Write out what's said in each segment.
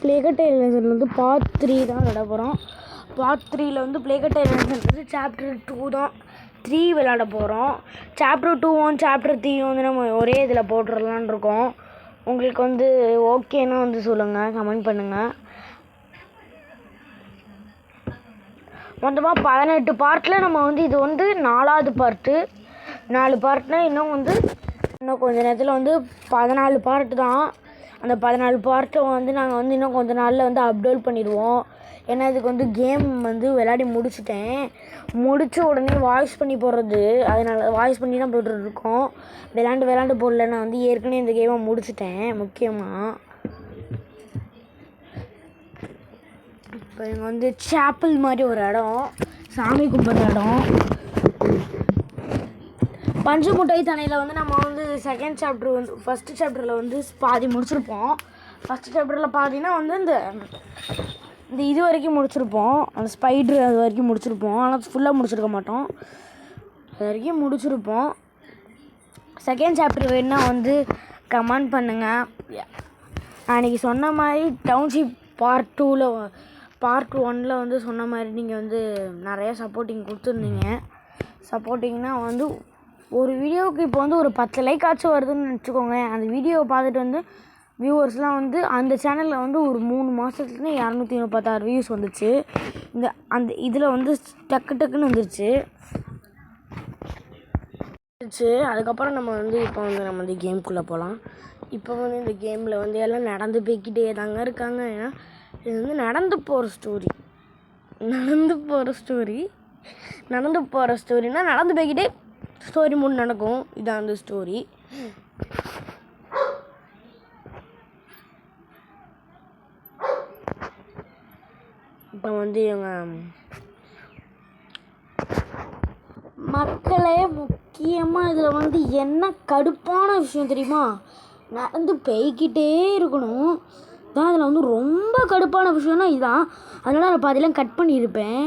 பிளேகட் elevation வந்து part 3 தான் விளாட போகிறோம். பார்ட் 3ல் வந்து பிளேகட் எலிவேஷன் வந்து சாப்டர் 2 தான் 3 விளாட போகிறோம். சாப்டர் 2 சாப்டர் 3 வந்து நம்ம ஒரே இதில் போட்டுடலான் இருக்கோம். உங்களுக்கு வந்து ஓகேன்னா வந்து சொல்லுங்கள், கமெண்ட் பண்ணுங்கள். மொத்தமாக 18 பார்ட்டில் நம்ம வந்து இது வந்து 4வது பார்ட்டு. 4 பார்ட்னா இன்னும் கொஞ்சம் நேரத்தில் வந்து 14 பார்ட்டு தான். அந்த 14 பார்ட்டை வந்து நாங்கள் வந்து இன்னும் கொஞ்சம் நாளில் வந்து அப்லோட் பண்ணிடுவோம். ஏன்னா இதுக்கு வந்து கேம் வந்து விளையாடி முடிச்சுட்டேன். முடித்த உடனே வாய்ஸ் பண்ணி போடுறது, அதனால் வாய்ஸ் பண்ணி தான் போட்டுருக்கோம். விளாண்டு போடல. நான் வந்து ஏற்கனவே இந்த கேமை முடிச்சுட்டேன். முக்கியமாக இப்போ இங்கே வந்து சாப்பிள் மாதிரி ஒரு இடம், சாமி கும்பிட்ற இடம். பஞ்சு முட்டை தனையில் வந்து நம்ம வந்து செகண்ட் சாப்டர் வந்து ஃபஸ்ட்டு சாப்டரில் வந்து பாதி முடிச்சிருப்போம். ஃபஸ்ட்டு சாப்டரில் பாதினா வந்து இந்த இது வரைக்கும் முடிச்சிருப்போம். அந்த ஸ்பைட்ரு அது வரைக்கும் முடிச்சிருப்போம். ஆனால் ஃபுல்லாக முடிச்சிருக்க மாட்டோம். அது வரைக்கும் முடிச்சிருப்போம். செகண்ட் சாப்டர் வேணுன்னா வந்து கமெண்ட் பண்ணுங்கள். அன்றைக்கி சொன்ன மாதிரி டவுன்ஷிப் பார்ட் 1ல் வந்து சொன்ன மாதிரி நீங்கள் வந்து நிறையா சப்போர்ட்டிங் கொடுத்துருந்தீங்க. சப்போர்ட்டிங்னா வந்து ஒரு வீடியோவுக்கு இப்போ வந்து ஒரு 10 லைக் ஆச்சும் வருதுன்னு வச்சுக்கோங்க. அந்த வீடியோவை பார்த்துட்டு வந்து வியூவர்ஸ்லாம் வந்து அந்த சேனலில் வந்து ஒரு 3 மாதத்துலேருந்து 236 வியூஸ் வந்துச்சு. அந்த இதில் வந்து டக்குன்னு வந்துருச்சு. அதுக்கப்புறம் நம்ம வந்து இப்போ வந்து நம்ம வந்து கேம்குள்ளே போகலாம். இப்போ வந்து இந்த கேமில் வந்து எல்லாம் நடந்து போய்கிட்டே தாங்க இருக்காங்க. ஏன்னா இது வந்து நடந்து போகிற ஸ்டோரினா நடந்து போய்கிட்டே ஸ்டோரி மூணு நடக்கும். இதான் அந்த ஸ்டோரி. இப்போ வந்து எங்கள் மக்களே, முக்கியமாக இதில் வந்து என்ன கடுப்பான விஷயம் தெரியுமா? நடந்து போய்கிட்டே இருக்கணும் தான். இதில் வந்து ரொம்ப கடுப்பான விஷயம்னா இதுதான். அதனால் நான் பாதியெல்லாம் கட் பண்ணியிருப்பேன்.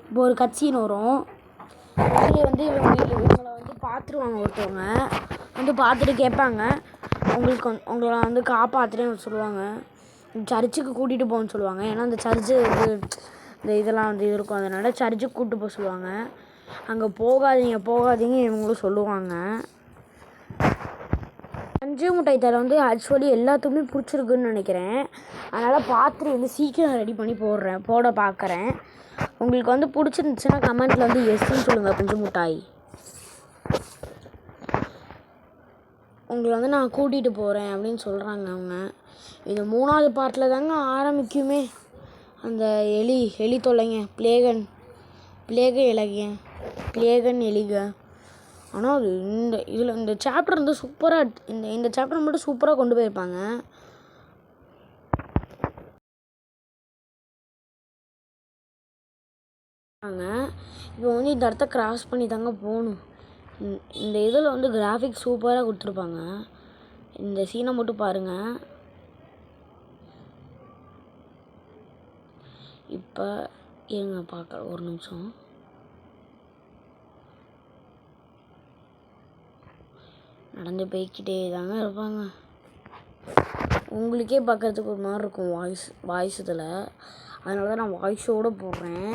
இப்போ ஒரு கட்சின்னு வரும். அதே வந்து இவங்களை வந்து பார்த்துருவாங்க. ஒருத்தவங்க வந்து பார்த்துட்டு கேட்பாங்க, உங்களை வந்து காப்பாற்றுறேன்னு சொல்லுவாங்க. சர்ச்சுக்கு கூட்டிகிட்டு போகணுன்னு சொல்லுவாங்க. ஏன்னா அந்த சர்ச்சு வந்து இந்த இதெல்லாம் வந்து இருக்கும். அதனால் சர்ச்சுக்கு கூப்பிட்டு போக சொல்லுவாங்க. அங்கே போகாதீங்க இவங்களும் சொல்லுவாங்க. பஞ்சு முட்டாய் தலை வந்து ஆக்சுவலி எல்லாத்துக்குமே பிடிச்சிருக்குன்னு நினைக்கிறேன். அதனால் பார்த்துட்டு வந்து சீக்கிரம் ரெடி பண்ணி போட பார்க்குறேன். உங்களுக்கு வந்து பிடிச்சிருந்துச்சுன்னா கமெண்ட்டில் வந்து எஸ்ன்னு சொல்லுங்கள். பஞ்சு முட்டாய் உங்களை வந்து நான் கூட்டிகிட்டு போகிறேன் அப்படின்னு சொல்கிறாங்க அவங்க. இது 3வது பார்ட்டில் தாங்க ஆரம்பிக்குமே. அந்த எலி தொல்லைங்க, பிளேகன் எலிக. ஆனால் அது இந்த சாப்டர் வந்து சூப்பராக இந்த சாப்டர் மட்டும் சூப்பராக கொண்டு போயிருப்பாங்க. இப்போ வந்து இந்த இடத்த கிராஸ் பண்ணி தாங்க போகணும். இந்த இதில் வந்து கிராஃபிக்ஸ் சூப்பராக கொடுத்துருப்பாங்க. இந்த சீனை மட்டும் பாருங்கள். இப்போ இருங்க பார்க்க ஒரு நிமிஷம். நடந்து போய்கிட்டே தாங்க இருப்பாங்க. உங்களுக்கே பார்க்குறதுக்கு ஒரு மாதிரி இருக்கும் வாய்ஸ் இதில். அதனால தான் நான் வாய்ஸோடு போடுறேன்.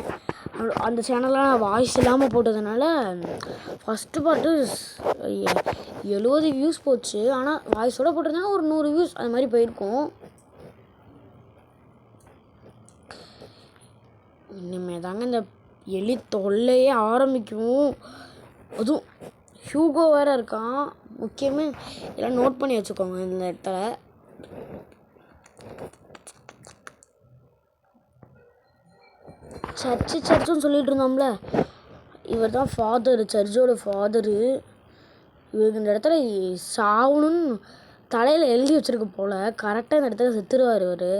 அந்த சேனலில் நான் வாய்ஸ் இல்லாமல் போட்டதுனால ஃபஸ்ட்டு பார்ட்டு 70 வியூஸ் போச்சு. ஆனால் வாய்ஸோடு போட்டிருந்தாங்க ஒரு 100 வியூஸ் அது மாதிரி போயிருக்கும். இனிமேல் தாங்க இந்த எலி தொல்லையே ஆரம்பிக்கும். அதுவும் ஹியூகோ வேறு இருக்கான். முக்கியமாக எல்லாம் நோட் பண்ணி வச்சுக்கோங்க. இந்த இடத்துல சர்ச்சுன்னு சொல்லிட்டு இருந்தோம்ல, இவர் தான் சர்ச்சோட ஃபாதரு. இவருக்கு இந்த இடத்துல சாவணும்னு தலையில் எழுதி வச்சிருக்க போல். கரெக்டாக இந்த இடத்துல செத்துருவார் இவர்.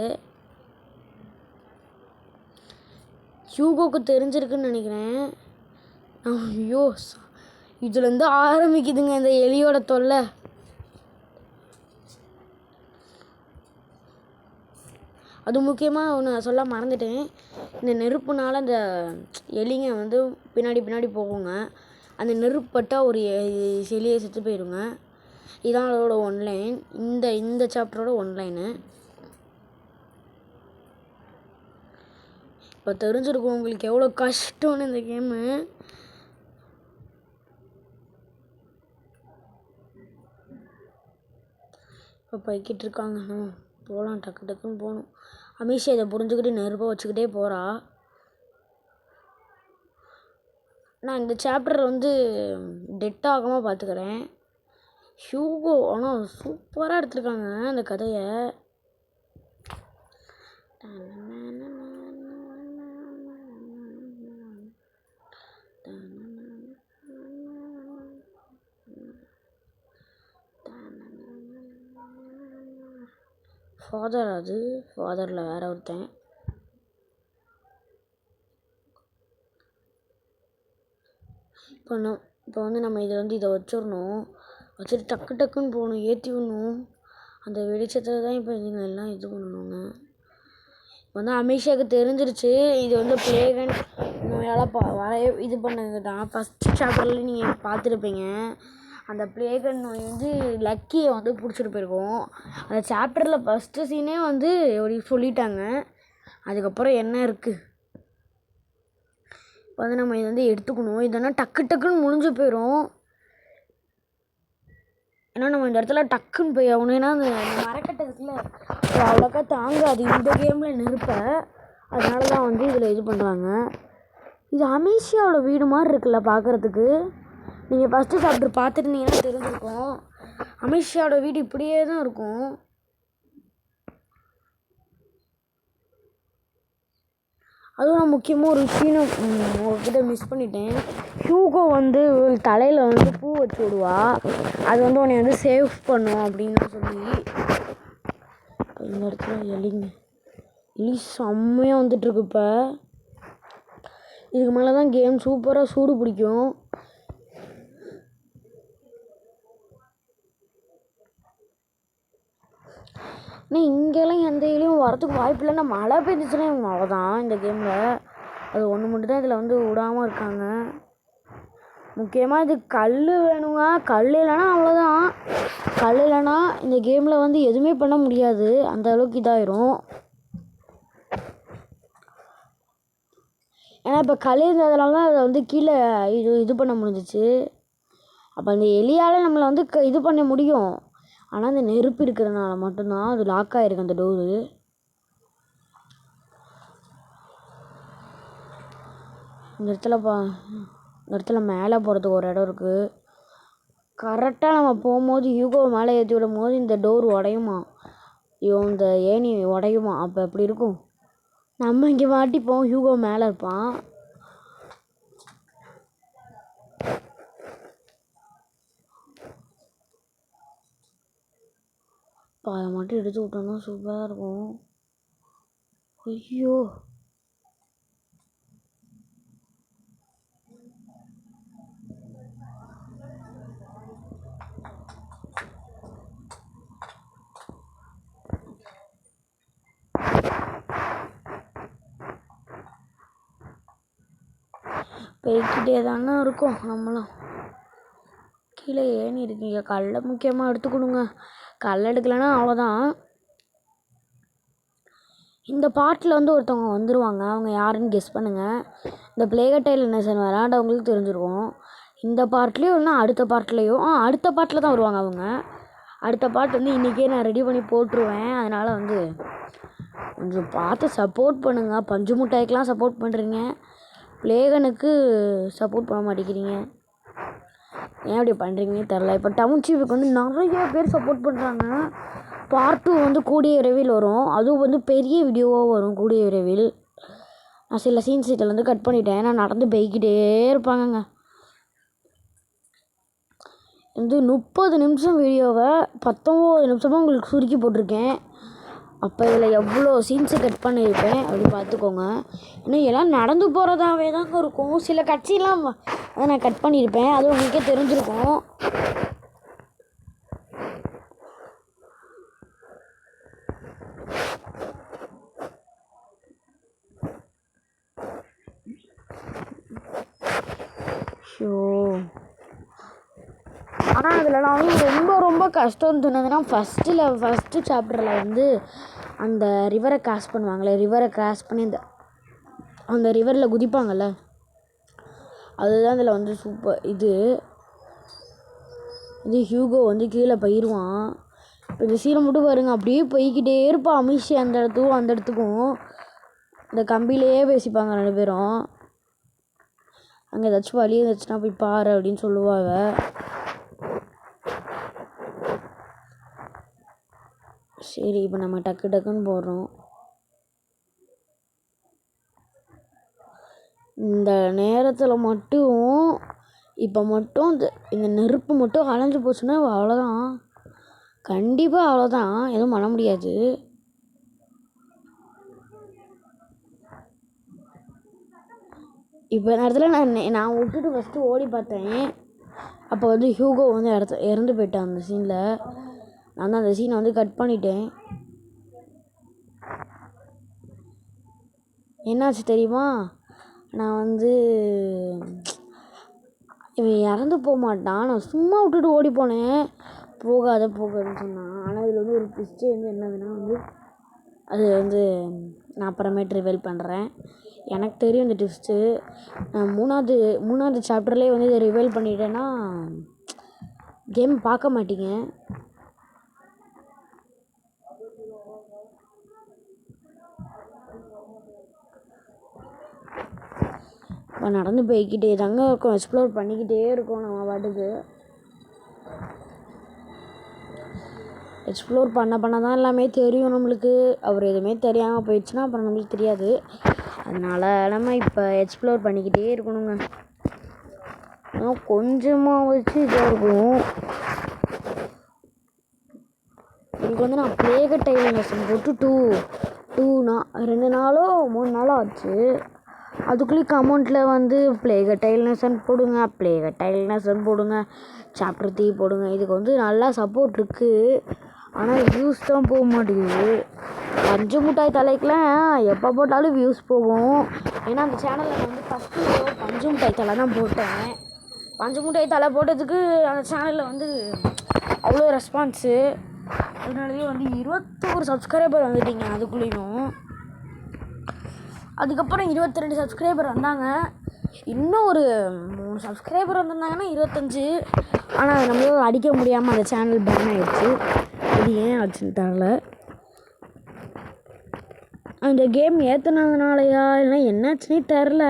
ஹியூகோவுக்கு தெரிஞ்சிருக்குன்னு நினைக்கிறேன். ஐயோ, இதுலேருந்து ஆரம்பிக்குதுங்க இந்த எலியோட தொல்லை. அது முக்கியமாக ஒன்று சொல்ல மறந்துட்டேன். இந்த நெருப்புனால் அந்த எலிங்க வந்து பின்னாடி போகுங்க. அந்த நெருப்பட்டால் ஒரு எலியை செத்து போயிடுங்க. இதான் அதோட ஒன்லைன். இந்த சாப்டரோட ஒன்லைனு. இப்போ தெரிஞ்சிருக்கும் உங்களுக்கு எவ்வளோ கஷ்டம்னு இந்த கேமு. இப்போ போய்கிட்டு இருக்காங்க. போகலாம், டக்கு டக்குன்னு போகணும். அமிஷா இதை புரிஞ்சுக்கிட்டு நெருப்பாக வச்சுக்கிட்டே போகிறா. நான் இந்த சாப்டர் வந்து டெட் ஆகாமல் பார்த்துக்கிறேன். ஹியூகோ ஆனால் சூப்பராக எடுத்துருக்காங்க அந்த கதையை. ஃபாதர், அது ஃபாதரில் வேற ஒருத்தன். இப்போ வந்து நம்ம இதை வந்து இதை வச்சிடணும். வச்சுட்டு டக்கு டக்குன்னு போகணும், ஏற்றி விடணும். அந்த வெளிச்சத்தில் தான் இப்போ நீங்கள் எல்லாம் இது பண்ணணுங்க. இப்போ வந்து அமிஷாவுக்கு தெரிஞ்சிருச்சு இது வந்து பிளேகன் நோயால் வரைய இது பண்ணது தான். ஃபஸ்ட்டு சாப்டரில் நீங்கள் பார்த்துருப்பீங்க. அந்த பிளேகன் நோய் வந்து லக்கியை வந்து பிடிச்சிட்டு போயிருக்கோம். அந்த சாப்டரில் ஃபஸ்ட்டு சீனே வந்து அப்படி சொல்லிட்டாங்க. அதுக்கப்புறம் என்ன இருக்குது வந்து நம்ம இதை வந்து எடுத்துக்கணும். இதனா டக்கு டக்குன்னு முடிஞ்சு போயிடும். ஏன்னா நம்ம இந்த இடத்துல டக்குன்னு போய் ஆகணும். ஏன்னா அந்த மரக்கட்டதுக்குள்ள அவ்வளோக்கா தாங்காது இந்த கேமில் நெருப்ப. அதனால தான் வந்து இதில் இது பண்ணுறாங்க. இது அமேசியாவோட வீடு மாதிரி இருக்குல்ல பார்க்குறதுக்கு. நீங்கள் ஃபஸ்ட்டு சாப்டர் பார்த்துருந்தீங்கன்னா தெரிஞ்சிருக்கும். அமேசியாவோட வீடு இப்படியே தான் இருக்கும். அதுவும் நான் முக்கியமாக ஒரு விஷயம் உங்ககிட்ட மிஸ் பண்ணிட்டேன். ஹியூகோ வந்து தலையில் வந்து பூ வச்சு விடுவா. அது வந்து உன்னை வந்து சேவ் பண்ணும் அப்படின்னு சொல்லி. இந்த இடத்துல எலி செம்மையாக வந்துட்டுருக்கு. இப்போ இதுக்கு மேலே தான் கேம் சூப்பராக சூடு பிடிக்கும். ஆனால் இங்கெல்லாம் எந்த எலியும் வரத்துக்கு வாய்ப்பு இல்லைன்னா மழை பெஞ்சிச்சுன்னா அவ்வளோதான் இந்த கேமில். அது ஒன்று மட்டும் தான் இதில் வந்து விடாமல் இருக்காங்க. முக்கியமாக இது கல் வேணுங்க. கல் இல்லைன்னா அவ்வளோதான். கல் இல்லைன்னா இந்த கேமில் வந்து எதுவுமே பண்ண முடியாது. அந்த அளவுக்கு இதாயிரும். ஏன்னா இப்போ கல் இருந்ததுனால தான் அதை வந்து கீழே இது பண்ண முடிஞ்சிச்சு. அப்போ அந்த எலியால் நம்மளை வந்து இது பண்ண முடியும். ஆனால் அந்த நெருப்பு இருக்கிறதுனால மட்டும்தான் அது லாக் ஆகிருக்கு அந்த டோரு. இந்த இடத்துல மேலே போகிறதுக்கு ஒரு இடம் இருக்குது. கரெக்டாக நம்ம போகும்போது ஹியூகோ மேலே ஏற்றி விடும் போது இந்த டோர் உடையுமா, இந்த ஏணி உடையுமா. அப்போ எப்படி இருக்கும்? நம்ம இங்கே மாட்டிப்போம், ஹியூகோ மேலே இருப்பான். இப்போ அதை மட்டும் எடுத்து விட்டோம்னா சூப்பராக இருக்கும். ஐயோ, போய்கிட்டே தானே இருக்கும். நம்மளும் கீழே ஏணி இருக்கீங்க. கல்லை முக்கியமாக எடுத்துக்கணுங்க. கல் எடுக்கலைன்னா அவ்வளோதான். இந்த பாட்டில் வந்து ஒருத்தவங்க வந்துடுவாங்க. அவங்க யாருன்னு கெஸ் பண்ணுங்கள். இந்த பிளேகட்டைல் நேசன் விளையாண்டவங்களுக்கு தெரிஞ்சிருக்கும். இந்த பார்ட்லேயும் இல்லைனா அடுத்த பார்ட்லேயும் அடுத்த பார்ட்டில் தான் வருவாங்க அவங்க. அடுத்த பார்ட் வந்து இன்றைக்கே நான் ரெடி பண்ணி போட்டுருவேன். அதனால் வந்து கொஞ்சம் பார்த்து சப்போர்ட் பண்ணுங்கள். பஞ்சு முட்டாய்க்கெலாம் சப்போர்ட் பண்ணுறீங்க, பிளேகனுக்கு சப்போர்ட் பண்ண மாட்டேங்கிறீங்க. ஏன் அப்படி பண்ணுறீங்கன்னே தெரில. இப்போ டவுன்ஷிப்புக்கு வந்து நிறைய பேர் சப்போர்ட் பண்ணுறாங்க. பார்ட் 2 வந்து கூடிய விரைவில் வரும். அதுவும் வந்து பெரிய வீடியோவாக வரும் கூடிய விரைவில். நான் சில சீன்ஸ் இதில் வந்து கட் பண்ணிட்டேன். நான் நடந்து போய்கிட்டே இருப்பாங்கங்க. வந்து 30 நிமிஷம் வீடியோவை 19 நிமிஷமாக உங்களுக்கு சுருக்கி போட்டிருக்கேன். அப்போ இதில் எவ்வளோ சீன்ஸை கட் பண்ணியிருப்பேன் அப்படி பார்த்துக்கோங்க. ஏன்னா எல்லாம் நடந்து போகிறதாவே தாங்க இருக்கும். சில கட்சியெலாம் அதை நான் கட் பண்ணியிருப்பேன். அது உங்களுக்கே தெரிஞ்சிருக்கும். ஷோ, ஆனால் அதில் நான் வந்து ரொம்ப கஷ்டம் தோணுதுன்னா ஃபஸ்ட்டு சாப்டரில் வந்து அந்த ரிவரை கிராஸ் பண்ணுவாங்களே, ரிவரை கிராஸ் பண்ணி அந்த ரிவரில் குதிப்பாங்கள்ல, அதுதான் இதில் வந்து சூப்பர். இது ஹியூகோ வந்து கீழே போயிடுவான். இப்போ இந்த சீனை மட்டும் பாருங்க, அப்படியே போய்கிட்டே இருப்பான் அமிஷி. அந்த இடத்துக்கும் இந்த கம்பிலேயே பேசிப்பாங்க 2 பேரும். அங்கே ஏதாச்சும் வழி இருந்துச்சுன்னா போய் பாரு அப்படின்னு சொல்லுவாங்க. சரி, இப்போ நம்ம டக்குன்னு போடுறோம். இந்த நேரத்தில் மட்டும் இப்போ மட்டும் இந்த நெருப்பு மட்டும் அலைஞ்சு போச்சுன்னா அவ்வளோதான், கண்டிப்பாக அவ்வளோதான், எதுவும் பண்ண முடியாது. இப்போ நேரத்தில் நான் விட்டுட்டு ஃபஸ்ட்டு ஓடி பார்த்தேன். அப்போ வந்து ஹியூகோ வந்து இறந்து போயிட்டான் அந்த சீனில். நான் தான் அந்த சீனை வந்து கட் பண்ணிட்டேன். என்னாச்சு தெரியுமா, நான் வந்து இவன் இறந்து போக மாட்டான், நான் சும்மா விட்டுட்டு ஓடி போனேன். போகாதுன்னு சொன்னான். ஆனால் இதில் வந்து ஒரு ட்விஸ்ட்டு வந்து என்னதுன்னா வந்து அது வந்து நான் அப்புறமேட்டு ரிவீல் பண்ணுறேன். எனக்கு தெரியும் இந்த ட்விஸ்ட்டு. நான் மூணாவது சாப்டர்லேயே வந்து இதை ரிவீல் பண்ணிட்டேன்னா கேம் பார்க்க மாட்டீங்க. இப்போ நடந்து போய்கிட்டே தாங்க இருக்கும், எக்ஸ்ப்ளோர் பண்ணிக்கிட்டே இருக்கோம் நம்ம பாட்டுக்கு. எக்ஸ்ப்ளோர் பண்ண தான் எல்லாமே தெரியும் நம்மளுக்கு. அவர் எதுவுமே தெரியாமல் போயிடுச்சுன்னா அப்புறம் நம்மளுக்கு தெரியாது. அதனால் நம்ம இப்போ எக்ஸ்ப்ளோர் பண்ணிக்கிட்டே இருக்கணுங்க. கொஞ்சமாக வச்சு இதாக இருக்கும். இதுக்கு வந்து நான் பிளேக டைல் லெசன் போட்டு 2 நாளோ 3 நாளோ ஆச்சு. அதுக்குள்ளேயும் கமெண்ட்டில் வந்து பிளேக டைல் லெசன் போடுங்க, சாப்டர் 3 போடுங்க. இதுக்கு வந்து நல்லா சப்போர்ட் இருக்குது. ஆனால் வியூஸ் தான் போக மாட்டேங்குது. பஞ்சு முட்டாய் தலைக்கெலாம் எப்போ போட்டாலும் வியூஸ் போகும். ஏன்னா அந்த சேனலில் வந்து ஃபஸ்ட்டு பஞ்சு முட்டாய் தலை தான் போட்டேன். பஞ்சு முட்டாய் தலை போட்டதுக்கு அந்த சேனலில் வந்து அவ்வளோ ரெஸ்பான்ஸு. அதனாலேயே வந்து 21 சப்ஸ்கிரைபர் வந்துட்டீங்க அதுக்குள்ளேயும். அதுக்கப்புறம் 22 சப்ஸ்கிரைபர் வந்தாங்க. இன்னும் ஒரு 3 சப்ஸ்கிரைபர் வந்திருந்தாங்கன்னா 25. ஆனால் நம்மளால் அடிக்க முடியாமல் அந்த சேனல் பேன் ஆகிடுச்சு. அது ஏன் ஆச்சுன்னு தெரியல. அந்த கேம் ஏற்றுனதுனாலயா இல்லைனா என்னாச்சுன்னே தெரில.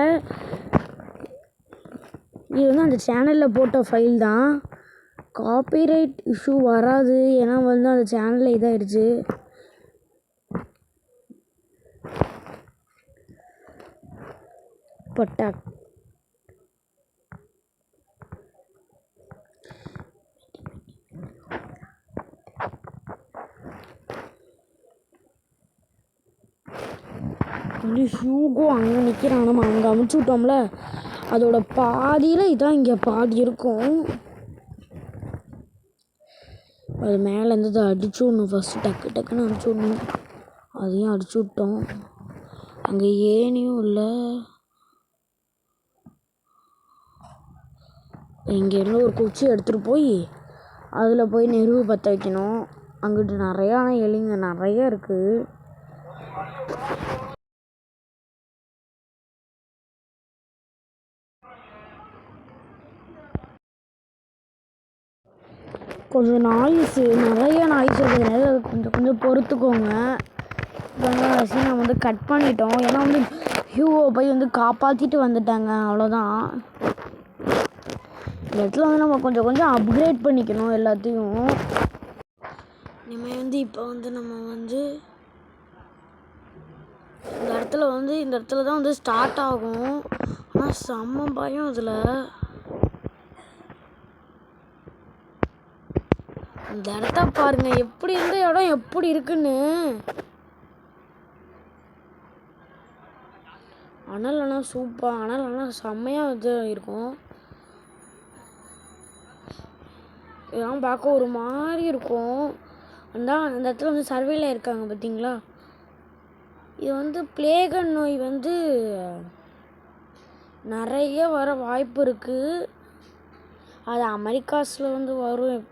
இது வந்து அந்த சேனலில் போட்ட ஃபைல் தான். காப்பிரைட் இஷ்யூ வராது, ஏன்னா வந்து அந்த சேனலில் இதாகிடுச்சு. பட்டா வந்து ஹியூகோ அங்கே நிற்கிறான். நம்ம அங்கே அமுச்சு விட்டோம்ல, அதோட பாதியில் இதான் இங்கே பாதி இருக்கும். அது மேலே இருந்தது அடிச்சு விடணும் ஃபஸ்ட்டு, டக்குன்னு அடிச்சு விடணும். அதையும் அடிச்சு விட்டோம். அங்கே ஏனியும் இல்லை. இங்கேருந்து ஒரு குச்சி எடுத்துகிட்டு போய் அதில் போய் நெருவு பற்ற வைக்கணும். அங்கிட்டு நிறையா எலிங்க நிறைய இருக்குது. கொஞ்சம் நிறைய நாய்ஸ் இருக்கிறதுனால கொஞ்சம் பொறுத்துக்கோங்க. இப்போ நான் வந்து கட் பண்ணிட்டோம். ஏன்னா வந்து ஹியூவை போய் வந்து காப்பாற்றிட்டு வந்துட்டாங்க, அவ்வளோதான். இந்த இடத்துல வந்து நம்ம கொஞ்சம் அப்கிரேட் பண்ணிக்கணும் எல்லாத்தையும். இனிமேல் வந்து இப்போ வந்து நம்ம வந்து இந்த இடத்துல தான் வந்து ஸ்டார்ட் ஆகும். ஆனால் செம்ம பயம் இதில். இந்த இடத்த பாருங்க, எப்படி இருந்த இடம் எப்படி இருக்குன்னு. அனலெல்லாம் சூப்பர், அனலெல்லாம் செம்மையாக இது இருக்கும். இதெல்லாம் பார்க்க ஒரு மாதிரி இருக்கும். அந்த இடத்துல வந்து சர்வேல இருக்காங்க பார்த்தீங்களா. இது வந்து பிளேகன் நோய் வந்து நிறைய வர வாய்ப்பு இருக்குது. அது அமெரிக்காஸில் வந்து வரும்.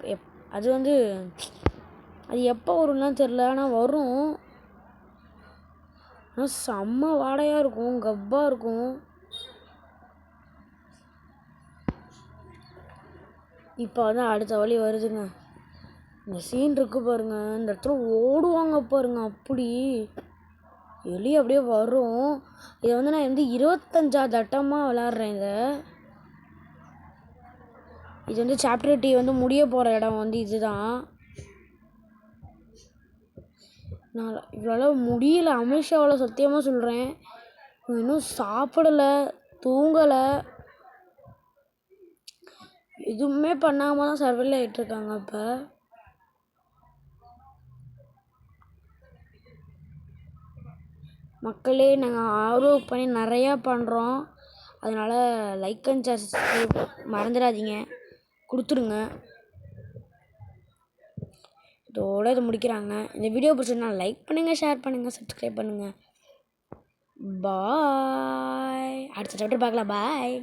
அது வந்து அது எப்போ வரும்லாம் தெரில, ஆனால் வரும். ஆனால் செம்ம வாடையாக இருக்கும், கப்பாக இருக்கும். இப்போ வந்து அடுத்த வழி வருதுங்க. இந்த சீன் இருக்கு பாருங்க, இந்த இடத்துல ஓடுவாங்க பாருங்க, அப்படி எலி அப்படியே வரும். இதை வந்து நான் வந்து 25வது அட்டமாக விளாட்றேன். இது வந்து சாப்டர் டி வந்து முடிய போகிற இடம் வந்து இதுதான். நான் இவ்வளோ முடியல, அமித்ஷாவில் சத்தியமாக சொல்கிறேன். இன்னும் சாப்பிடலை, தூங்கலை, எதுவுமே பண்ணாமல் தான் சர்வைவல் ஆகிட்டுருக்காங்க. இப்போ மக்களே, நாங்கள் ஆர்வம் பண்ணி நிறையா பண்ணுறோம். அதனால் லைக் அண்ட் சப்ஸ்கிரைப் மறந்துடாதீங்க, கொடுத்துருங்க. இதோடு இது முடிக்கிறாங்க. இந்த வீடியோ பிடிச்சிருந்தா லைக் பண்ணுங்கள், ஷேர் பண்ணுங்கள், சப்ஸ்கிரைப் பண்ணுங்கள். பாய். அடுத்த சாப்டர் பார்க்கலாம். பாய்.